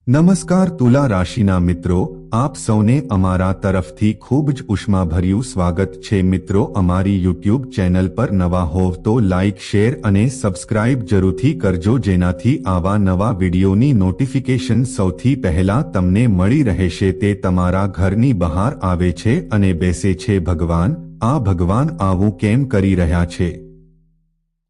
નમસ્કાર તુલા રાશિના મિત્રો, આપ સૌને અમારા તરફથી ખૂબ જ ઉષ્માભર્યું સ્વાગત છે। મિત્રો, અમારી યુટ્યુબ ચેનલ પર નવા હોવ તો લાઇક, શેર અને સબસ્ક્રાઇબ જરૂરથી કરજો, જેનાથી આવા નવા વિડીયોની નોટિફિકેશન સૌથી પહેલા તમને મળી રહેશે। તે તમારા ઘરની બહાર આવે છે અને બેસે છે ભગવાન। આ ભગવાન આવું કેમ કરી રહ્યા છે?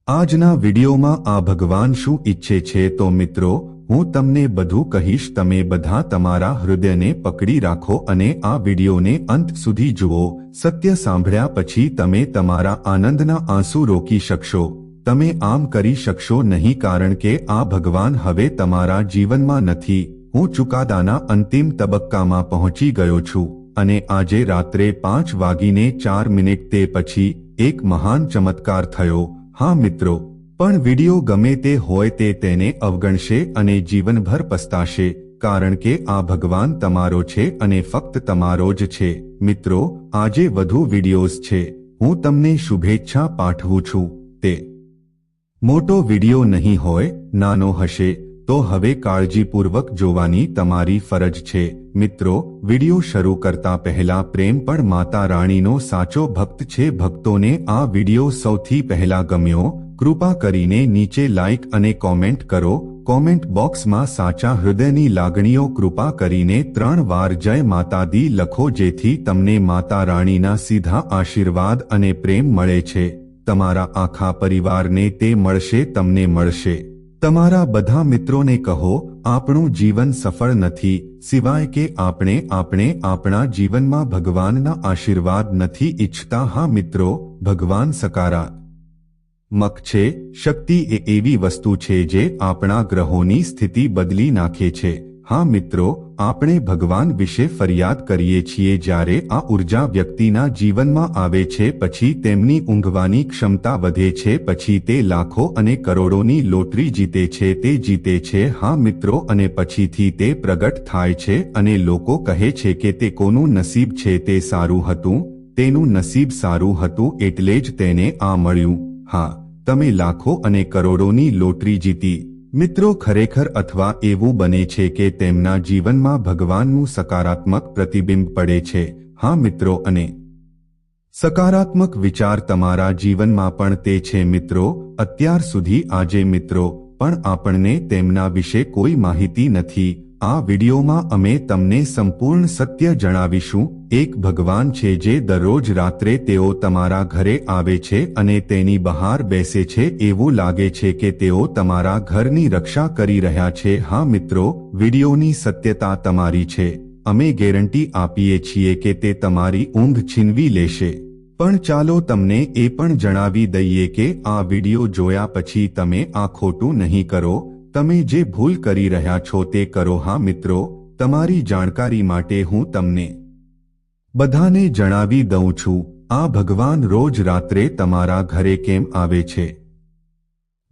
આજના વિડીયોમાં આ ભગવાન શું ઈચ્છે છે? તો મિત્રો, હું તમને બધું કહીશ। તમે બધા તમારા હૃદયને પકડી રાખો અને આ વિડીયોને અંત સુધી જુઓ। સત્ય સાંભળ્યા પછી તમે તમારા આનંદના આંસુ રોકી શકશો। તમે આમ કરી શકશો નહીં, કારણ કે આ ભગવાન હવે તમારા જીવનમાં નથી। હું ચુકાદાના અંતિમ તબક્કામાં પહોંચી ગયો છું અને આજે રાત્રે 5:04 તે પછી એક મહાન ચમત્કાર થયો। હા મિત્રો, પણ વિડીયો ગમે તે હોય તે તેને અવગણશે અને જીવનભર પસ્તાશે, કારણ કે આ ભગવાન તમારો છે અને ફક્ત તમારો જ છે। મિત્રો, આજે વધુ વિડીયોઝ છે। હું તમને શુભેચ્છા પાઠવું છું। તે મોટો વિડીયો નહીં હોય, નાનો હશે તો હવે કાળજીપૂર્વક જોવાની તમારી ફરજ છે। મિત્રો, વિડીયો શરૂ કરતા પહેલા પ્રેમ પણ માતા રાણીનો સાચો ભક્ત છે। ભક્તોને આ વિડીયો સૌથી પહેલા ગમ્યો? કૃપા કરીને નીચે લાઇક અને કોમેન્ટ કરો। કોમેન્ટ બોક્સમાં સાચા હૃદયની લાગણીઓ કૃપા કરીને 3 વાર જય માતા દી લખો, જેથી તમને માતા રાણીના સીધા આશીર્વાદ અને પ્રેમ મળે છે। તમારા આખા પરિવારને તે મળશે, તમને મળશે। તમારા બધા મિત્રોને કહો, આપણું જીવન સફળ નથી સિવાય કે આપણે આપણા જીવનમાં ભગવાનના આશીર્વાદ નથી ઈચ્છતા। હા મિત્રો, ભગવાન સકારાત્મક છે। શક્તિ એ એવી વસ્તુ છે જે આપણા ગ્રહોની સ્થિતિ બદલી નાખે છે। હા મિત્રો, આપણે ભગવાન વિશે ફરિયાદ કરીએ છીએ જ્યારે આ ઉર્જા વ્યક્તિના જીવનમાં આવે છે, પછી તેમની ઊંઘવાની ક્ષમતા વધે છે, પછી તે લાખો અને કરોડોની લોટરી જીતે છે। તે જીતે છે, હા મિત્રો, અને પછીથી તે પ્રગટ થાય છે અને લોકો કહે છે કે તે કોનું નસીબ છે, તે સારું હતું, તેનું નસીબ સારું હતું એટલે જ તેને આ મળ્યું। હા, તમે લાખો અને કરોડોની લોટરી જીતી। મિત્રો, ખરેખર અથવા એવું બને છે કે તેમના જીવનમાં ભગવાનનું સકારાત્મક પ્રતિબિંબ પડે છે। હા મિત્રો, અને સકારાત્મક વિચાર તમારા જીવનમાં પણ તે છે। મિત્રો, અત્યાર સુધી આજે મિત્રો પણ આપણને તેમના વિશે કોઈ માહિતી નથી। આ વિડીયોમાં અમે તમને સંપૂર્ણ સત્ય જણાવીશું। એક ભગવાન છે જે દરરોજ રાત્રે તેઓ તમારા ઘરે આવે છે અને તેની બહાર બેસે છે। એવું લાગે છે કે તેઓ તમારા ઘરની રક્ષા કરી રહ્યા છે। હા મિત્રો, વિડીયોની સત્યતા તમારી છે। અમે ગેરંટી આપીએ છીએ કે તે તમારી ઊંઘ છીનવી લેશે। પણ ચાલો તમને એ પણ જણાવી દઈએ કે આ વિડીયો જોયા પછી તમે આ ખોટું નહીં કરો। તમે જે ભૂલ કરી રહ્યા છો તે કરો। હા મિત્રો, તમારી જાણકારી માટે હું તમને બધાને જણાવી દઉં છું, આ ભગવાન રોજ રાત્રે તમારા ઘરે કેમ આવે છે।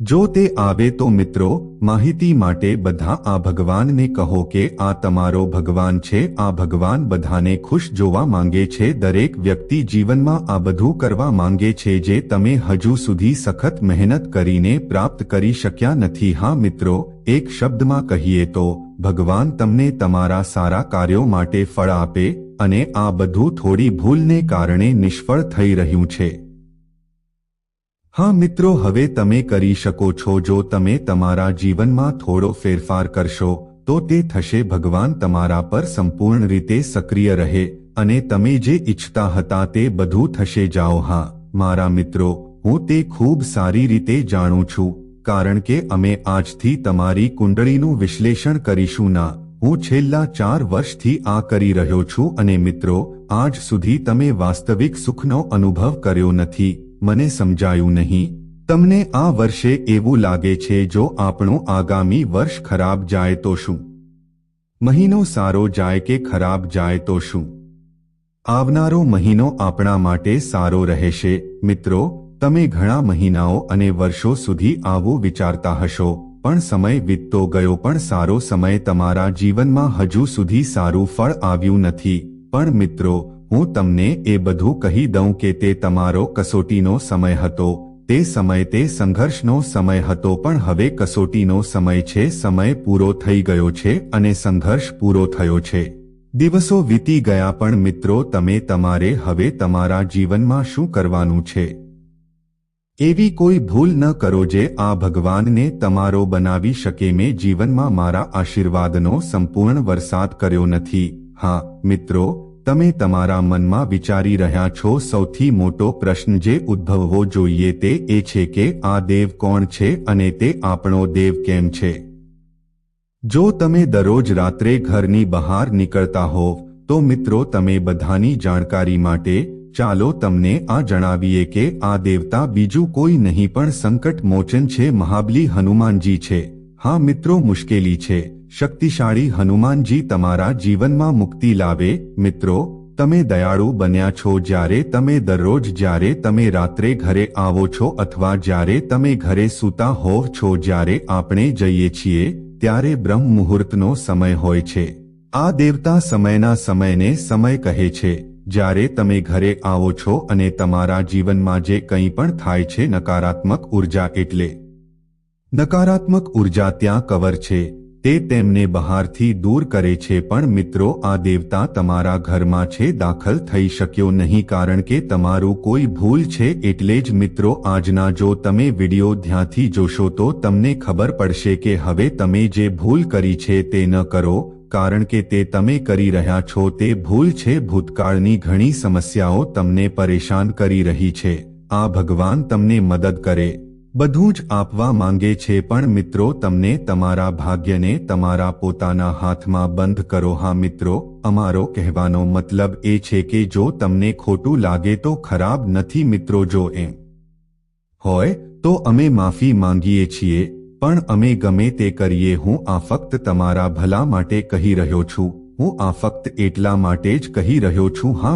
જો તે આવે તો મિત્રો, માહિતી માટે બધા આ ભગવાનને કહો કે આ તમારો ભગવાન છે। આ ભગવાન બધાને ખુશ જોવા માંગે છે। દરેક વ્યક્તિ જીવનમાં આ બધું કરવા માંગે છે જે તમે હજુ સુધી સખત મહેનત કરીને પ્રાપ્ત કરી શક્યા નથી। હા મિત્રો, એક શબ્દમાં કહીએ તો ભગવાન તમને તમારા સારા કાર્યો માટે ફળ આપે, અને આ બધું થોડી ભૂલને કારણે નિષ્ફળ થઈ રહ્યું છે। હા મિત્રો, હવે તમે કરી શકો છો। જો તમે તમારા જીવનમાં થોડો ફેરફાર કરશો તો તે થશે। ભગવાન તમારા પર સંપૂર્ણ રીતે સક્રિય રહે અને તમે જે ઈચ્છતા હતા તે બધું થશે। જાઓ। હા મારા મિત્રો, હું તે ખૂબ સારી રીતે જાણું છું, કારણ કે અમે આજથી તમારી કુંડળીનું વિશ્લેષણ કરીશું ના। હું છેલ્લા 4 વર્ષથી આ કરી રહ્યો છું અને મિત્રો, આજ સુધી તમે વાસ્તવિક સુખનો અનુભવ કર્યો નથી। મને સમજાયું નહીં। તમને આ વર્ષે એવું લાગે છે જો આપણું આગામી વર્ષ ખરાબ જાય તો શું? મહિનો સારો જાય કે ખરાબ જાય તો શું? આવનારો મહિનો આપણા માટે સારો રહેશે। મિત્રો, તમે ઘણા મહિનાઓ અને વર્ષો સુધી આવું વિચારતા હશો, પણ સમય વીતતો ગયો પણ સારો સમય તમારા જીવનમાં હજુ સુધી સારું ફળ આવ્યું નથી। પણ મિત્રો, હું તમને એ બધું કહી દઉં કે તે તમારો કસોટીનો સમય હતો। તે સમય તે સંઘર્ષનો સમય હતો, પણ હવે કસોટીનો સમય છે. સમય પૂરો થઈ ગયો છે અને સંઘર્ષ પૂરો થયો છે. દિવસો વીતી ગયા, પણ મિત્રો તમે તમારે હવે તમારા જીવનમાં શું કરવાનું છે? એવી કોઈ ભૂલ ન કરો જે આ ભગવાનને તમારો બનાવી શકે. મેં જીવનમાં મારા આશીર્વાદનો સંપૂર્ણ વરસાદ કર્યો નથી. હા મિત્રો, તમે તમારા મનમાં વિચારી રહ્યા છો, સૌથી મોટો પ્રશ્ન જે ઉદ્ભવવો જોઈએ તે એ છે કે આ દેવ કોણ છે અને તે આપણો દેવ કેમ છે? જો તમે દરરોજ રાત્રે ઘરની બહાર નીકળતા હોવ તો મિત્રો તમે બધાની જાણકારી માટે ચાલો તમને આ જણાવીએ કે આ દેવતા બીજું કોઈ નહીં પણ સંકટ મોચન છે. મહાબલી હનુમાનજી છે. હા મિત્રો, મુશ્કેલી છે, શક્તિશાળી હનુમાનજી તમારા જીવનમાં મુક્તિ લાવે. મિત્રો, તમે દયાળુ બન્યા છો જ્યારે તમે દરરોજ જ્યારે તમે રાત્રે ઘરે આવો છો અથવા જ્યારે તમે ઘરે સૂતા હોવ છો. જ્યારે આપણે જઈએ છીએ ત્યારે બ્રહ્મ મુહૂર્તનો સમય હોય છે. આ દેવતા સમયના સમયને સમય કહે છે. જ્યારે તમે ઘરે આવો છો અને તમારા જીવનમાં જે કંઈ પણ થાય છે, નકારાત્મક ઉર્જા એટલે નકારાત્મક ઉર્જા ત્યાં કવર છે, તે તેમને બહારથી દૂર કરે છે. પણ મિત્રો, આ દેવતા તમારા ઘરમાં છે, દાખલ થઈ શક્યો નહીં કારણ કે તમારું કોઈ ભૂલ છે. એટલે જ મિત્રો, આજના જો તમે વિડિયો ધ્યાનથી જોશો તો તમને ખબર પડશે કે હવે તમે જે ભૂલ કરી છે તે ન કરો, કારણ કે તે તમે કરી રહ્યા છો તે ભૂલ છે. ભૂતકાળની ઘણી સમસ્યાઓ તમને પરેશાન કરી રહી છે. આ ભગવાન તમને મદદ કરે, બધું જ આપવા માંગે છે, પણ મિત્રો તમને તમારા ભાગ્યને તમારા પોતાના હાથમાં બંધ કરો. હા મિત્રો, અમારો કહેવાનો મતલબ એ છે કે જો તમને ખોટું લાગે તો ખરાબ નથી મિત્રો. જો એમ હોય તો અમે માફી માંગીએ છીએ, પણ અમે ગમે તે કરીએ. હું આ ફક્ત તમારા ભલા માટે કહી રહ્યો છું. હું આ ફક્ત એટલા માટે જ કહી રહ્યો છું. હા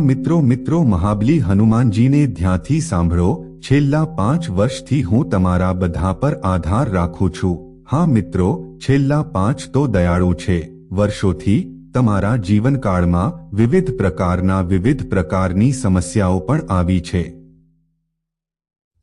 મિત્રો, મહાબલી હનુમાનજીને ધ્યાનથી સાંભળો. છેલ્લા 5 વર્ષથી હું તમારા બધા પર આધાર રાખું છું. હા મિત્રો, છેલ્લા 5 તો દયાળુ છે. વર્ષોથી તમારા જીવનકાળમાં વિવિધ પ્રકારની સમસ્યાઓ પણ આવી છે.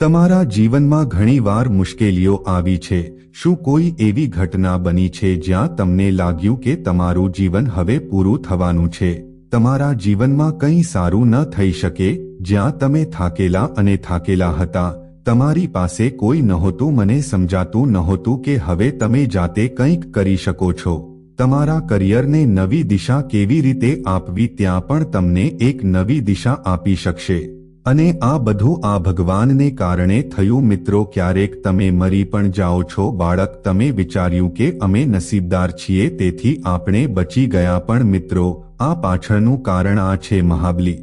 તમારા જીવનમાં ઘણીવાર મુશ્કેલીઓ આવી છે. શું કોઈ એવી ઘટના બની છે જ્યાં તમને લાગ્યું કે તમારું જીવન હવે પૂરું થવાનું છે? તમારા જીવનમાં કંઈ સારું ન થઈ શકે, જ્યાં તમે થાકેલા હતા, તમારી પાસે કોઈ નહોતું, મને સમજાતું નહોતું કે હવે તમે જાતે કંઈક કરી શકો છો. તમારા કરિયરને નવી દિશા કેવી રીતે આપવી, ત્યાં પણ તમને એક નવી દિશા આપી શકશે. અને આ બધું આ ભગવાનને કારણે થયું. મિત્રો, ક્યારેક તમે મરી પણ જાઓ છો. બાળક, તમે વિચાર્યું કે અમે નસીબદાર છીએ તેથી આપણે બચી ગયા, પણ મિત્રો આ પાછળનું કારણ આ છે. મહાબલી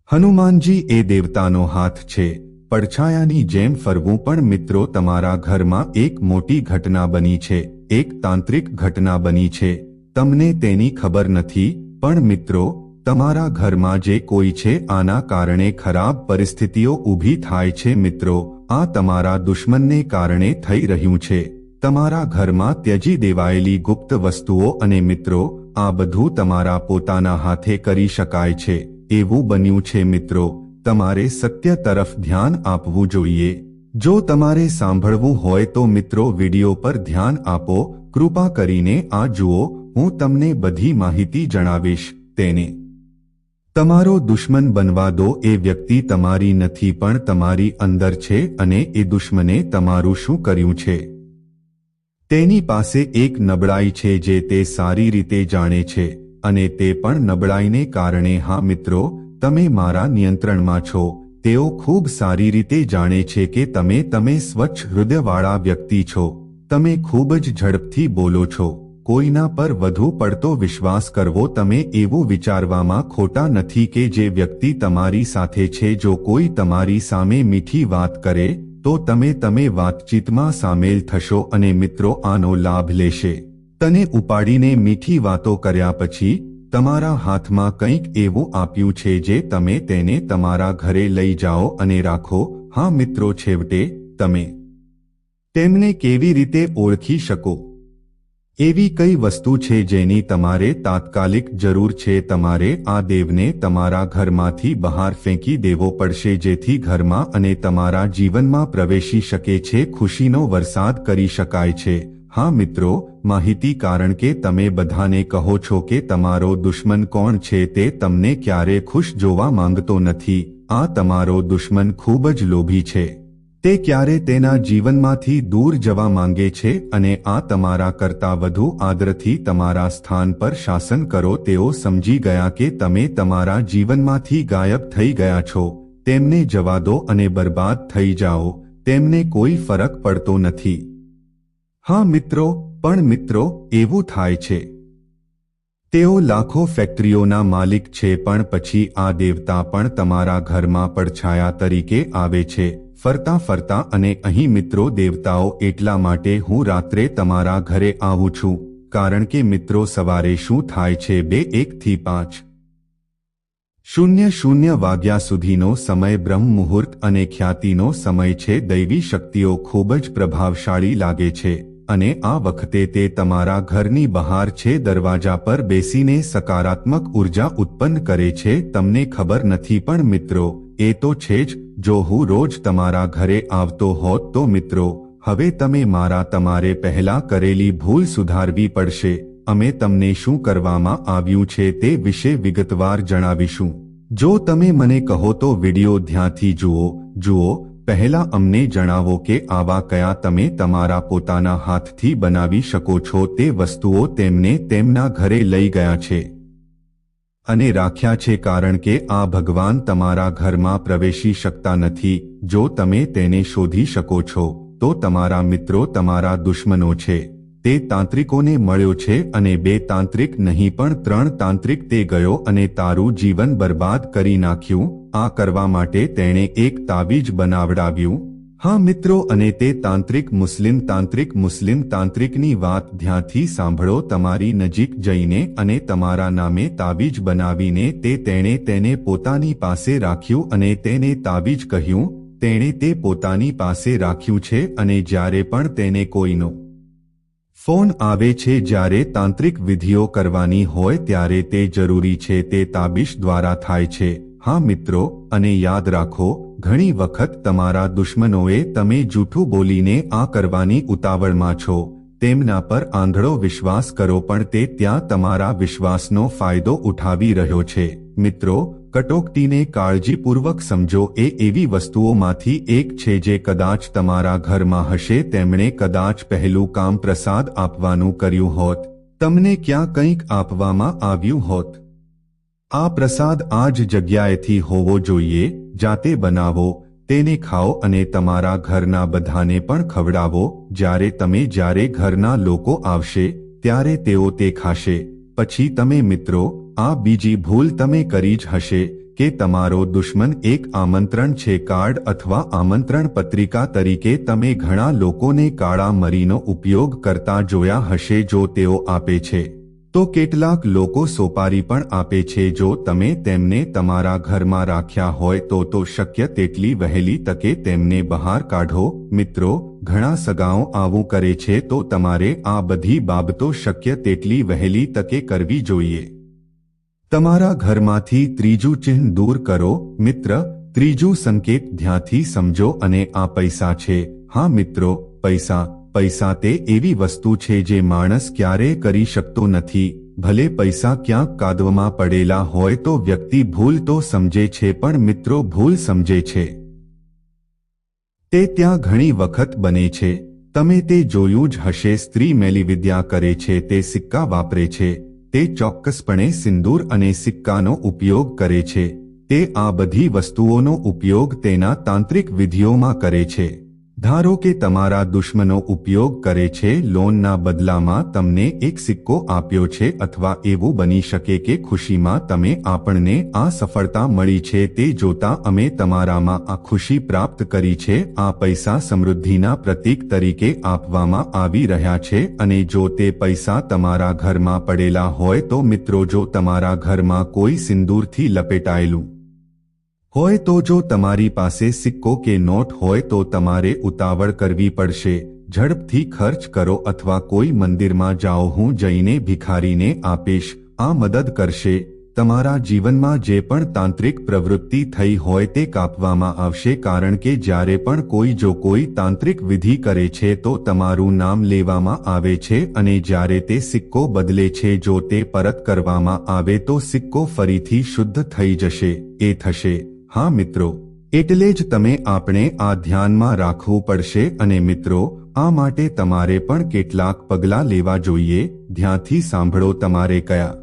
હનુમાનજી એ દેવતાનો હાથ છે, પડછાયાની જેમ ફરવું. પણ મિત્રો, તમારા ઘરમાં એક મોટી ઘટના બની છે, એક તાંત્રિક ઘટના બની છે. તમને તેની ખબર નથી, પણ મિત્રો તમારા ઘરમાં જે કોઈ છે આના કારણે ખરાબ પરિસ્થિતિઓ ઊભી થાય છે. મિત્રો, આ તમારા દુશ્મનને કારણે થઈ રહ્યું છે, તમારા ઘરમાં ત્યજી દેવાયેલી ગુપ્ત વસ્તુઓ. અને મિત્રો, આ બધું તમારા પોતાના હાથે કરી શકાય છે. એવું બન્યું છે મિત્રો, તમારે સત્ય તરફ ધ્યાન આપવું જોઈએ. જો તમારે સાંભળવું હોય તો મિત્રો વિડિયો પર ધ્યાન આપો. કૃપા કરીને આ જુઓ. હું તમને બધી માહિતી જણાવીશ. તેને તમારો દુશ્મન બનવા દો. એ વ્યક્તિ તમારી નથી પણ તમારી અંદર છે અને એ દુશ્મને તમારું શું કર્યું છે તેની પાસે એક નબળાઈ છે જે તે સારી રીતે જાણે છે, અને તે પણ નબળાઈને કારણે. હા મિત્રો, તમે મારા નિયંત્રણમાં છો. તેઓ ખૂબ સારી રીતે જાણે છે કે તમે સ્વચ્છ હૃદયવાળા વ્યક્તિ છો. તમે ખૂબ જ ઝડપથી બોલો છો. કોઈના પર વધુ પડતો વિશ્વાસ કરવો. તમે એવું વિચારવામાં ખોટા નથી કે જે વ્યક્તિ તમારી સાથે છે, જો કોઈ તમારી સામે મીઠી વાત કરે તો તમે વાતચીતમાં સામેલ થશો અને મિત્રો આનો લાભ લેશે. તને ઉપાડીને મીઠી વાતો કર્યા પછી તમારા હાથમાં કંઈક એવું આપ્યું છે જે તમે તેને તમારા ઘરે લઈ જાઓ અને રાખો. હા મિત્રો, છેવટે તમે તેમને કેવી રીતે ઓળખી શકો? એવી કઈ વસ્તુ છે જેની તમારે તાત્કાલિક જરૂર છે? તમારે આ દેવને તમારા ઘરમાંથી બહાર ફેંકી દેવો પડશે, જેથી ઘરમાં અને તમારા જીવનમાં પ્રવેશી શકે છે, ખુશીનો વરસાદ કરી શકાય છે. હા મિત્રો, માહિતી, કારણ કે તમે બધાને કહો છો કે તમારો દુશ્મન કોણ છે તે તમને ક્યારે ખુશ જોવા માંગતો નથી. આ તમારો દુશ્મન ખૂબ જ લોભી છે. તે ક્યારે તેના જીવનમાંથી દૂર જવા માંગે છે અને આ તમારા કરતાં વધુ આદરથી તમારા સ્થાન પર શાસન કરો. તેઓ સમજી ગયા કે તમે તમારા જીવનમાંથી ગાયબ થઈ ગયા છો. તેમને જવા દો અને બરબાદ થઈ જાઓ, તેમને કોઈ ફરક પડતો નથી. હા મિત્રો, પણ મિત્રો, એવું થાય છે. તેઓ લાખો ફેક્ટરીઓના માલિક છે, પણ પછી આ દેવતા પણ તમારા ઘરમાં પડછાયા તરીકે આવે છે, ફરતા ફરતા. અને અહીં મિત્રો, દેવતાઓ એટલા માટે હું રાત્રે તમારા ઘરે આવું છું, કારણ કે મિત્રો સવારે શું થાય છે, 2:01 થી 5:00 વાગ્યા સુધીનો સમય બ્રહ્મ મુહૂર્ત અને ખ્યાતિનો સમય છે. દૈવી શક્તિઓ ખૂબ જ પ્રભાવશાળી લાગે છે અને આ વખતે તે તમારા ઘરની બહાર છે, દરવાજા પર બેસીને સકારાત્મક ઉર્જા ઉત્પન્ન કરે છે. તમને ખબર નથી, પણ મિત્રો એ તો છે જ. જો હું રોજ તમારા ઘરે આવતો હોત તો મિત્રો, હવે તમે તમારે પહેલા કરેલી ભૂલ સુધારવી પડશે. અમે તમને શું કરવામાં આવ્યું છે તે વિશે વિગતવાર જણાવીશું. જો તમે મને કહો તો વિડિયો ધ્યાનથી જુઓ. પહેલા અમને જણાવો કે આવા કયા તમે તમારા પોતાના હાથથી બનાવી શકો છો તે વસ્તુઓ તેમને તેમના ઘરે લઈ ગયા છે અને રાખ્યા છે, કારણ કે આ ભગવાન તમારા ઘરમાં પ્રવેશી શકતા નથી. જો તમે તેને શોધી શકો છો તો તમારા મિત્રો તમારા દુશ્મનો છે. તે તાંત્રિકોને મળ્યો છે અને 2 તાંત્રિક નહીં પણ 3 તાંત્રિક. તે ગયો અને તારું જીવન બરબાદ કરી નાખ્યું. આ કરવા માટે તેણે એક તાવીજ બનાવડાવ્યું. હા મિત્રો, અને તે તાંત્રિક મુસ્લિમ તાંત્રિકની વાત ધ્યાનથી સાંભળો. તમારી નજીક જઈને અને તમારા નામે તાવીજ બનાવીને તેણે તેને પોતાની પાસે રાખ્યું અને તેને તાવીજ કહ્યું. તેણે તે પોતાની પાસે રાખ્યું છે અને જ્યારે પણ તેને કોઈનો ફોન આવે છે, જ્યારે તાંત્રિક વિધિઓ કરવાની હોય ત્યારે તે જરૂરી છે તે તાબીજ દ્વારા થાય છે. હા મિત્રો, અને યાદ રાખો, ઘણી વખત તમારા દુશ્મનોએ તમે જૂઠું બોલીને આ કરવાની ઉતાવળમાં છો, તેમના પર આંધળો વિશ્વાસ કરો, પણ તે ત્યાં તમારા વિશ્વાસનો ફાયદો ઉઠાવી રહ્યો છે. મિત્રો, કટોકટીને કાળજીપૂર્વક સમજો. એ એવી વસ્તુઓમાંથી એક છે જે કદાચ તમારા ઘરમાં હશે. તેમણે કદાચ પહેલું કામ પ્રસાદ આપવાનું કર્યું હોત. તમને ક્યાં કંઈક આપવામાં આવ્યું હોત. આ પ્રસાદ આ જ જગ્યાએથી હોવો જોઈએ. જાતે બનાવો, તેને ખાઓ અને તમારા ઘરના બધાને પણ ખવડાવો. જ્યારે ઘરના લોકો આવશે ત્યારે તેઓ તે ખાશે. પછી તમે મિત્રો, આ બીજી ભૂલ તમે કરી જ હશે કે તમારો દુશ્મન એક આમંત્રણ છે કાર્ડ અથવા આમંત્રણ પત્રિકા તરીકે. તમે ઘણા લોકોને કાળા મરીનો ઉપયોગ કરતા જોયા હશે. જો તેઓ આપે છે તો કેટલાક લોકો સોપારી પણ આપે છે. જો તમે તેમને તમારા ઘરમાં રાખ્યા હોય તો શક્ય તેટલી વહેલી તકે તેમને બહાર કાઢો. મિત્રો, ઘણા સગાઓ આવું કરે છે, તો તમારે આ બધી બાબતો શક્ય તેટલી વહેલી તકે કરવી જોઈએ. તમારા ઘરમાંથી ત્રીજું ચિહ્ન દૂર કરો. મિત્ર, ત્રીજું સંકેત ધ્યાનથી સમજો અને આ પૈસા છે. હા મિત્રો, પૈસા તે એવી વસ્તુ છે જે માણસ ક્યારેય કરી શકતો નથી. ભલે પૈસા ક્યાંક કાદવમાં પડેલા હોય તો વ્યક્તિ ભૂલ તો સમજે છે, પણ મિત્રો ભૂલ સમજે છે તે ત્યાં ઘણી વખત બને છે. તમે તે જોયું જ હશે. સ્ત્રી મેલીવિદ્યા કરે છે, તે સિક્કા વાપરે છે, તે ચોક્કસપણે સિંદૂર અને સિક્કાનો ઉપયોગ કરે છે. તે આ બધી વસ્તુઓનો ઉપયોગ તેના તાંત્રિક વિધિઓમાં કરે છે. ધારો કે તમારા દુશ્મનો ઉપયોગ કરે છે. લોનના બદલામાં તમને એક સિક્કો આપ્યો છે, અથવા એવું બની શકે કે ખુશીમાં તમે આપણને આ સફળતા મળી છે તે જોતા અમે તમારામાં આ ખુશી પ્રાપ્ત કરી છે. આ પૈસા સમૃદ્ધિના પ્રતીક તરીકે આપવામાં આવી રહ્યા છે. અને જો તે પૈસા તમારા ઘરમાં પડેલા હોય તો મિત્રો, જો તમારા ઘરમાં કોઈ સિંદૂરથી લપેટાયેલું હોય તો જો તમારી પાસે સિક્કો કે નોટ હોય તો તમારે ઉતાવળ કરવી પડશે. ઝડપથી ખર્ચ કરો અથવા કોઈ મંદિરમાં જાઓ, હું જઈને ભિખારીને આપીશ, આ મદદ કરશે. તમારા જીવનમાં જે પણ તાંત્રિક પ્રવૃત્તિ થઈ હોય તે કાપવામાં આવશે, કારણ કે જ્યારે પણ કોઈ તાંત્રિક વિધિ કરે છે તો તમારું નામ લેવામાં આવે છે, અને જ્યારે તે સિક્કો બદલે છે, જો તે પરત કરવામાં આવે તો સિક્કો ફરીથી શુદ્ધ થઈ જશે. એ થશે. હા મિત્રો, એટલે જ આપણે આ ધ્યાનમાં રાખવું પડશે. અને મિત્રો, આ માટે તમારે પણ કેટલાક પગલાં લેવા જોઈએ. ધ્યાનથી સાંભળો, તમારે કયા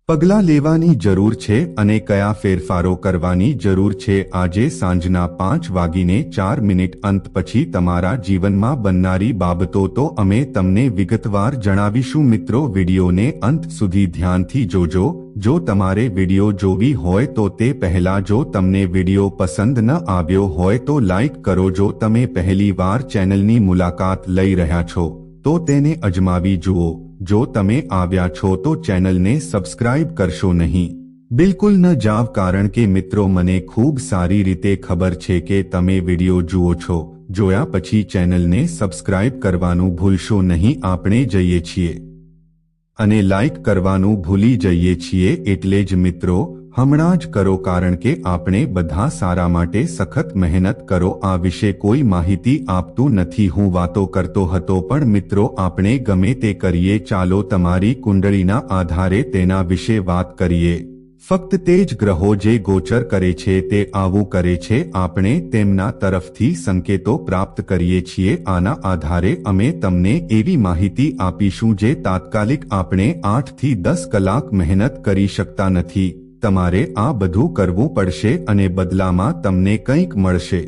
પગલાં લેવાની જરૂર છે અને કયા ફેરફારો કરવાની જરૂર છે. આજે સાંજના 5:04 અંત પછી તમારા જીવનમાં બનનારી બાબતો તો અમે તમને વિગતવાર જણાવીશું. મિત્રો, વિડીયોને અંત સુધી ધ્યાનથી જોજો. જો તમારે વિડીયો જોવી હોય તો તે પહેલા જો તમને વિડીયો પસંદ ન આવ્યો હોય તો લાઈક કરો. જો તમે પહેલી વાર ચેનલની મુલાકાત લઈ રહ્યા છો તો તેને અજમાવી જુઓ. જો તમે આવ્યા છો તો ચેનલને સબસ્ક્રાઇબ કરશો નહીં, બિલકુલ ન જાવ, કારણ કે મિત્રો મને ખૂબ સારી રીતે ખબર છે કે તમે વિડીયો જુઓ છો. જોયા પછી ચેનલને સબસ્ક્રાઇબ કરવાનું ભૂલશો નહીં. આપણે જઈએ છીએ અને લાઈક કરવાનું ભૂલી જઈએ છીએ, એટલે જ મિત્રો હમણાં જ કરો, કારણ કે આપણે બધા સારા માટે સખત મહેનત કરો. આ વિશે કોઈ માહિતી આપતું નથી, હું વાતો કરતો હતો, પણ મિત્રો આપણે ગમે તે કરીએ, ચાલો તમારી કુંડળીના આધારે તેના વિશે વાત કરીએ. ફક્ત તે જ ગ્રહો જે ગોચર કરે છે તે આવું કરે છે. આપણે તેમના તરફથી સંકેતો પ્રાપ્ત કરીએ છીએ. આના આધારે અમે તમને એવી માહિતી આપીશું જે તાત્કાલિક આપણે 8 થી 10 કલાક મહેનત કરી શકતા નથી. તમારે આ બધું કરવું પડશે અને બદલામાં તમને કંઈક મળશે.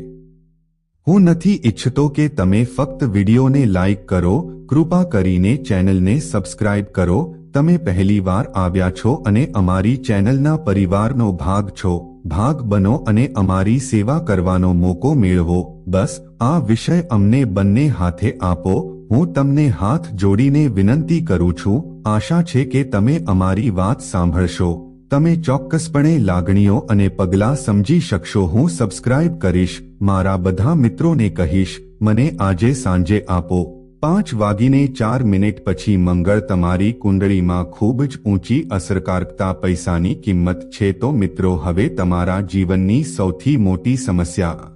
હું નથી ઈચ્છતો કે તમે ફક્ત વિડીયોને લાઈક કરો, કૃપા કરીને ચેનલને સબસ્ક્રાઇબ કરો. તમે પહેલી વાર આવ્યા છો અને અમારી ચેનલના પરિવારનો ભાગ છો. ભાગ બનો અને અમારી સેવા કરવાનો મોકો મેળવો. બસ આ વિષય અમને બંને હાથે આપો. હું તમને હાથ જોડીને વિનંતી કરું છું. આશા છે કે તમે અમારી વાત સાંભળશો. તમે ચોક્કસપણે લાગણીઓ અને પગલાં સમજી શકશો. હું સબસ્ક્રાઇબ કરીશ, મારા બધા મિત્રોને કહીશ, મને આજે સાંજે આપો. 5:04 પછી મંગળ તમારી કુંડળીમાં ખૂબ જ ઊંચી અસરકારકતા. પૈસાની કિંમત છે તો મિત્રો હવે તમારા જીવનની સૌથી મોટી સમસ્યા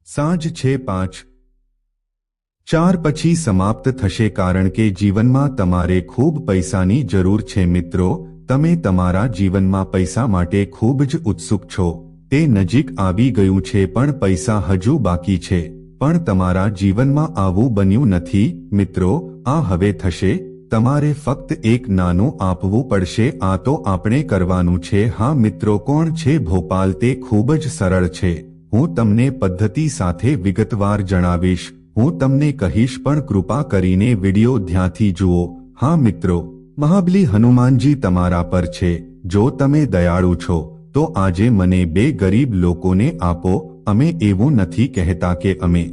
સાંજ છે 5:04 પછી સમાપ્ત થશે, કારણ કે જીવનમાં તમારે ખૂબ પૈસાની જરૂર છે. મિત્રો, તમે તમારા જીવનમાં પૈસા માટે ખૂબ જ ઉત્સુક છો. તે નજીક આવી ગયું છે, પણ પૈસા હજુ બાકી છે. પણ તમારા જીવનમાં આવું બન્યું નથી. મિત્રો, આ હવે થશે. તમારે ફક્ત એક નાનું આપવું પડશે. આ તો આપણે કરવાનું છે. હા મિત્રો, કોણ છે ભોપાલ? તે ખૂબ જ સરળ છે. હું તમને પદ્ધતિ સાથે વિગતવાર જણાવીશ. હું તમને કહીશ, પણ કૃપા કરીને વિડીયો ધ્યાનથી જુઓ. હા મિત્રો, મહાબલી હનુમાનજી તમારા પર છે. જો તમે દયાળુ છો તો આજે મને 2 ગરીબ લોકોને આપો. અમે એવું નથી કહેતા કે અમે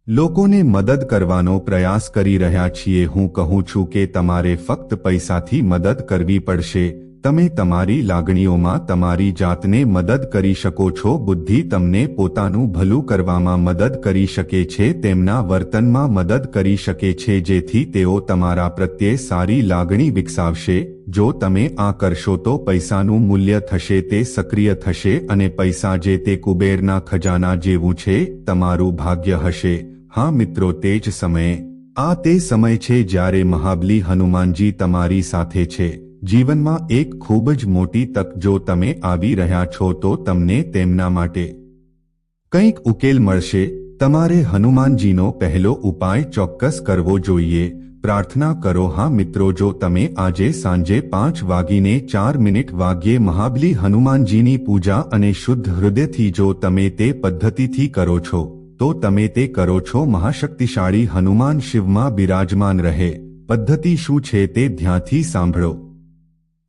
લોકોને મદદ કરવાનો પ્રયાસ કરી રહ્યા છીએ. હું કહું છું કે તમારે ફક્ત પૈસાથી મદદ કરવી પડશે. તમે તમારી લાગણીઓમાં તમારી જાતને મદદ કરી શકો છો. બુદ્ધિ તમને પોતાનું ભલું કરવામાં મદદ કરી શકે છે, તેમના વર્તનમાં મદદ કરી શકે છે, જેથી તેઓ તમારા પ્રત્યે સારી લાગણી વિકસાવશે. જો તમે આ કરશો તો પૈસાનું મૂલ્ય થશે, તે સક્રિય થશે, અને પૈસા જે તે કુબેરના ખજાના જેવું છે, તમારું ભાગ્ય હશે. હા મિત્રો, તે જ સમયે આ તે સમય છે જ્યારે મહાબલી હનુમાનજી તમારી સાથે છે. જીવનમાં એક ખૂબ જ મોટી તક. જો તમે આવી રહ્યા છો તો તમને તેમના માટે કંઈક ઉકેલ મળશે. તમારે હનુમાનજીનો પહેલો ઉપાય ચોક્કસ કરવો જોઈએ. પ્રાર્થના કરો. હા મિત્રો, જો તમે આજે સાંજે 5:04 મહાબલી હનુમાનજીની પૂજા અને શુદ્ધ હૃદયથી જો તમે તે પદ્ધતિથી કરો છો તો તમે તે કરો છો. મહાશક્તિશાળી હનુમાન શિવમાં બિરાજમાન રહે. પદ્ધતિ શું છે તે ધ્યાનથી સાંભળો.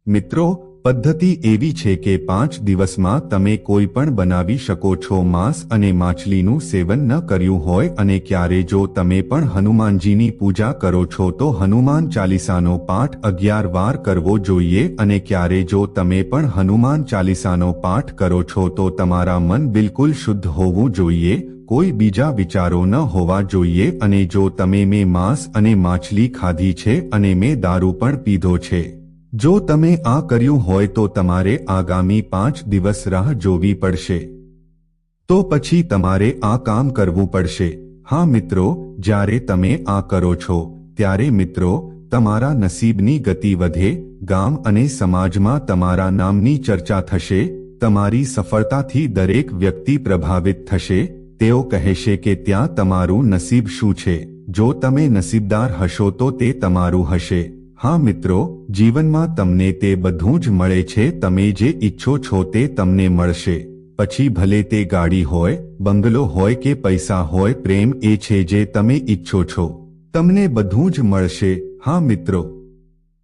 મિત્રો, પદ્ધતિ એવી છે કે 5 દિવસમાં તમે કોઈ પણ બનાવી શકો છો. માંસ અને માછલીનું સેવન ન કર્યું હોય અને ક્યારે જો તમે પણ હનુમાનજીની પૂજા કરો છો તો હનુમાન ચાલીસાનો પાઠ 11 વાર કરવો જોઈએ. અને ક્યારે જો તમે પણ હનુમાન ચાલીસાનો પાઠ કરો છો તો તમારા મન બિલકુલ શુદ્ધ હોવું જોઈએ. કોઈ બીજા વિચારો ન હોવા જોઈએ અને જો તમે મેં માંસ અને માછલી ખાધી છે અને મેં દારૂ પણ પીધો છે, જો તમે આ કર્યું હોય તો તમારે આગામી 5 દિવસ રાહ જોવી પડશે. તો પછી તમારે આ કામ કરવું પડશે. હા મિત્રો, જ્યારે તમે આ કરો છો ત્યારે મિત્રો તમારા નસીબની ગતિ વધે, ગામ અને સમાજમાં તમારા નામની ચર્ચા થશે, તમારી સફળતાથી દરેક વ્યક્તિ પ્રભાવિત થશે. તેઓ કહેશે કે ત્યાં તમારું નસીબ શું છે. જો તમે નસીબદાર હશો તો તે તમારું હશે. હા મિત્રો, જીવનમાં તમને તે બધું જ મળે છે. તમે જે ઈચ્છો છો તે તમને મળશે. પછી ભલે તે ગાડી હોય, બંગલો હોય કે પૈસા હોય, પ્રેમ એ છે જે તમે ઈચ્છો છો. તમને બધું જ મળશે. હા મિત્રો.